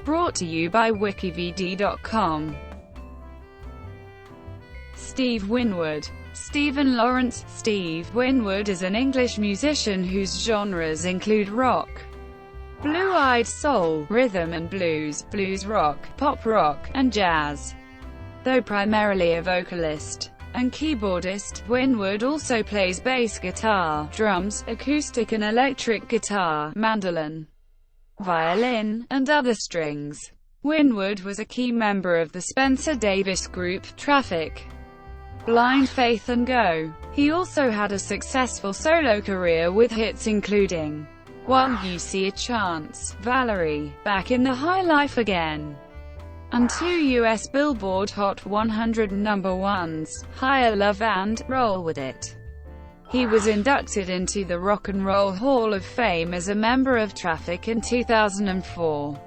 Brought to you by WikiVidi.com. Steve Winwood. Stephen Lawrence. Steve Winwood is an English musician whose genres include rock, blue-eyed soul, rhythm and blues, blues rock, pop rock, and jazz. Though primarily a vocalist and keyboardist, Winwood also plays bass guitar, drums, acoustic and electric guitar, mandolin, violin, and other strings. Winwood was a key member of the Spencer Davis group, Traffic, Blind Faith and Go. He also had a successful solo career with hits including While You See a Chance, Valerie, Back in the High Life Again, and 2 US Billboard Hot 100 number ones, Higher Love and Roll With It. He was inducted into the Rock and Roll Hall of Fame as a member of Traffic in 2004.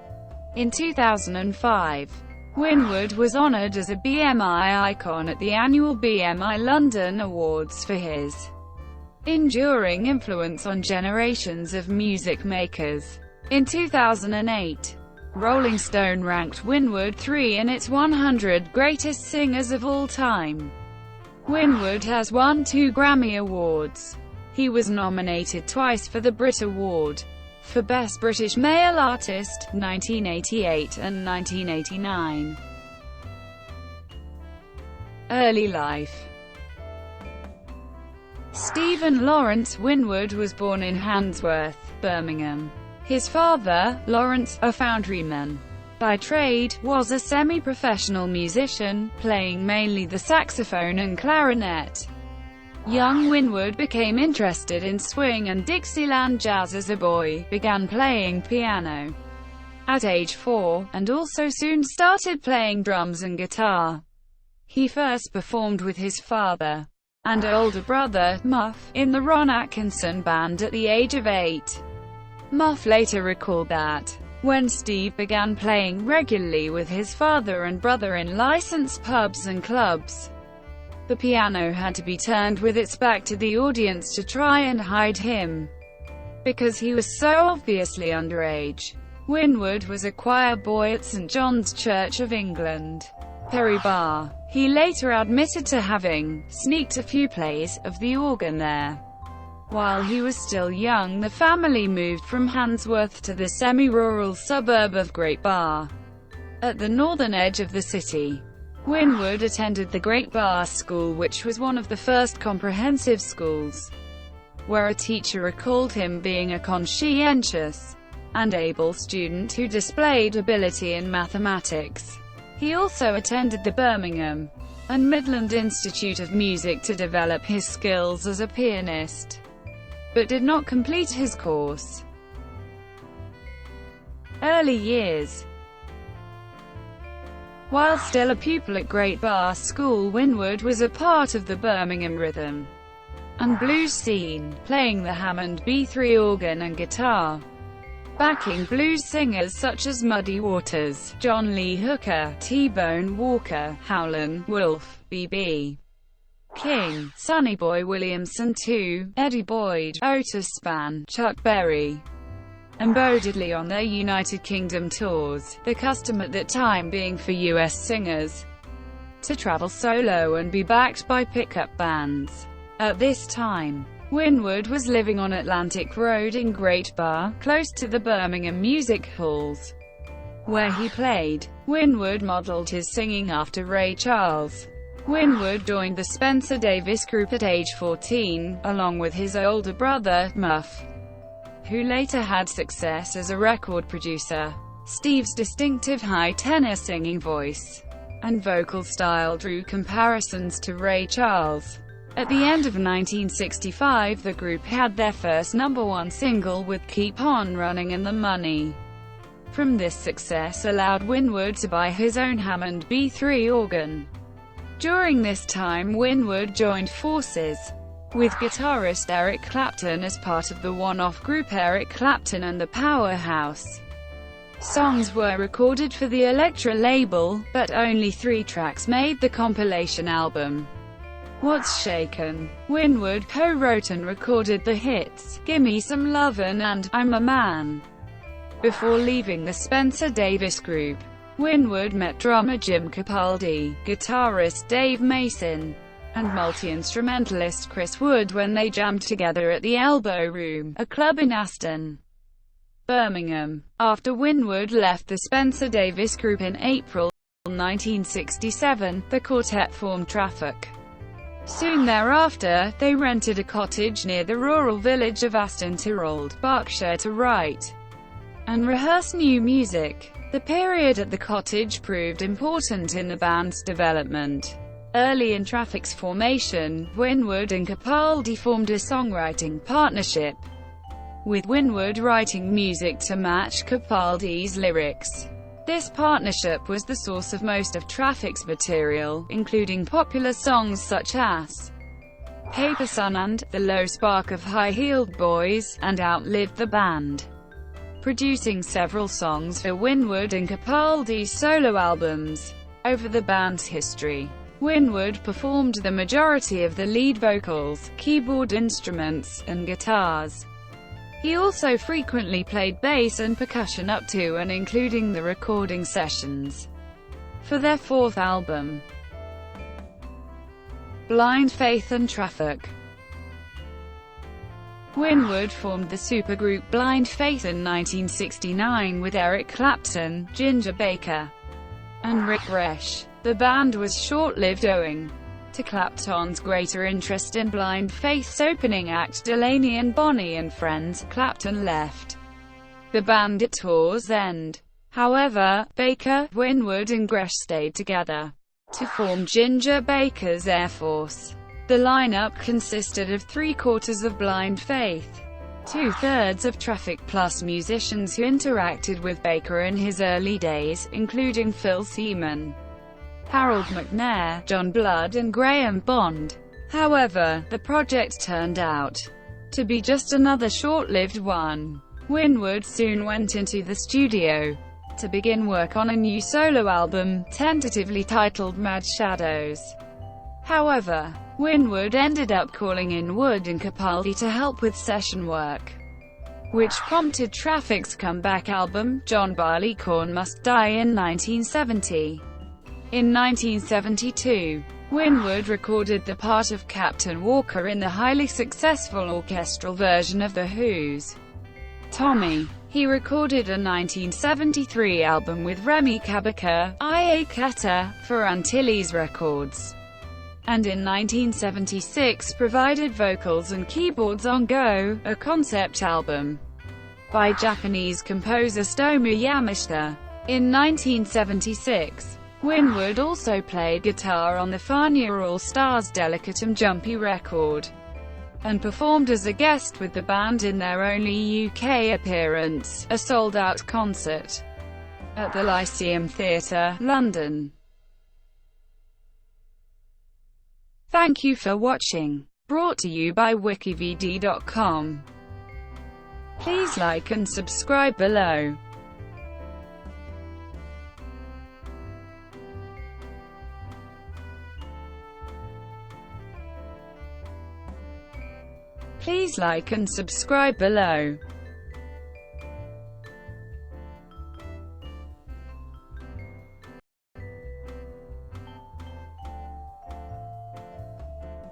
In 2005, Winwood was honored as a BMI Icon at the annual BMI London Awards for his enduring influence on generations of music makers. In 2008, Rolling Stone ranked Winwood 3 in its 100 Greatest Singers of All Time. Winwood has won 2 Grammy Awards. He was nominated twice for the Brit Award for Best British Male Artist, 1988 and 1989. Early life. Stephen Lawrence Winwood was born in Handsworth, Birmingham. His father, Lawrence, a foundryman by trade, was a semi-professional musician, playing mainly the saxophone and clarinet. Young Winwood became interested in swing and Dixieland jazz as a boy, began playing piano at age 4, and also soon started playing drums and guitar. He first performed with his father and older brother, Muff, in the Ron Atkinson Band at the age of 8. Muff later recalled that, when Steve began playing regularly with his father and brother in licensed pubs and clubs, the piano had to be turned with its back to the audience to try and hide him, because he was so obviously underage. Winwood was a choir boy at St John's Church of England, Perry Bar. He later admitted to having sneaked a few plays of the organ there. While he was still young, the family moved from Handsworth to the semi-rural suburb of Great Bar, at the northern edge of the city. Winwood attended the Great Bar School, which was one of the first comprehensive schools, where a teacher recalled him being a conscientious and able student who displayed ability in mathematics. He also attended the Birmingham and Midland Institute of Music to develop his skills as a pianist, but did not complete his course. Early years. While still a pupil at Great Bar School, Winwood was a part of the Birmingham rhythm and blues scene, playing the Hammond B3 organ and guitar, backing blues singers such as Muddy Waters, John Lee Hooker, T-Bone Walker, Howlin' Wolf, B.B. King, Sonny Boy Williamson II, Eddie Boyd, Otis Spann, Chuck Berry, and Bo Diddley on their United Kingdom tours, the custom at that time being for US singers to travel solo and be backed by pickup bands. At this time, Winwood was living on Atlantic Road in Great Bar, close to the Birmingham Music Halls, where he played. Winwood modeled his singing after Ray Charles. Winwood joined the Spencer Davis Group at age 14, along with his older brother, Muff, who later had success as a record producer. Steve's distinctive high tenor singing voice and vocal style drew comparisons to Ray Charles. At the end of 1965, the group had their first #1 single with Keep On Running, and the money from this success allowed Winwood to buy his own Hammond B3 organ. During this time, Winwood joined forces with guitarist Eric Clapton as part of the one-off group Eric Clapton and the Powerhouse. Songs were recorded for the Elektra label, but only 3 tracks made the compilation album. What's Shaken? Winwood co-wrote and recorded the hits, Gimme Some Lovin' and I'm a Man. Before leaving the Spencer Davis Group, Winwood met drummer Jim Capaldi, guitarist Dave Mason, and multi-instrumentalist Chris Wood when they jammed together at the Elbow Room, a club in Aston, Birmingham. After Winwood left the Spencer Davis Group in April 1967, the quartet formed Traffic. Soon thereafter, they rented a cottage near the rural village of Aston Tirrold, Berkshire to write and rehearse new music. The period at the cottage proved important in the band's development. Early in Traffic's formation, Winwood and Capaldi formed a songwriting partnership, with Winwood writing music to match Capaldi's lyrics. This partnership was the source of most of Traffic's material, including popular songs such as Paper Sun and The Low Spark of High-Heeled Boys, and outlived the band, producing several songs for Winwood and Capaldi's solo albums. Over the band's history, Winwood performed the majority of the lead vocals, keyboard instruments, and guitars. He also frequently played bass and percussion up to and including the recording sessions for their fourth album, Blind Faith and Traffic. Winwood formed the supergroup Blind Faith in 1969 with Eric Clapton, Ginger Baker, and Rick Resch. The band was short-lived owing to Clapton's greater interest in Blind Faith's opening act Delaney and Bonnie and Friends. Clapton left the band at tour's end. However, Baker, Winwood and Resch stayed together to form Ginger Baker's Air Force. The lineup consisted of 3/4 of Blind Faith, 2/3 of Traffic plus musicians who interacted with Baker in his early days, including Phil Seaman, Harold McNair, John Blood and Graham Bond. However, the project turned out to be just another short-lived one. Winwood soon went into the studio to begin work on a new solo album, tentatively titled Mad Shadows. However, Winwood ended up calling in Wood and Capaldi to help with session work, which prompted Traffic's comeback album, John Barleycorn Must Die, in 1970. In 1972, Winwood recorded the part of Captain Walker in the highly successful orchestral version of The Who's Tommy. He recorded a 1973 album with Remy Kabaka, I.A. Kata, for Antilles Records, and in 1976 provided vocals and keyboards on Go, a concept album by Japanese composer Stomu Yamashita. In 1976, Winwood also played guitar on the Fania All-Stars Delicatum Jumpy record, and performed as a guest with the band in their only UK appearance, a sold-out concert at the Lyceum Theatre, London. Thank you for watching. Brought to you by WikiVidi.com. Please like and subscribe below. Please like and subscribe below.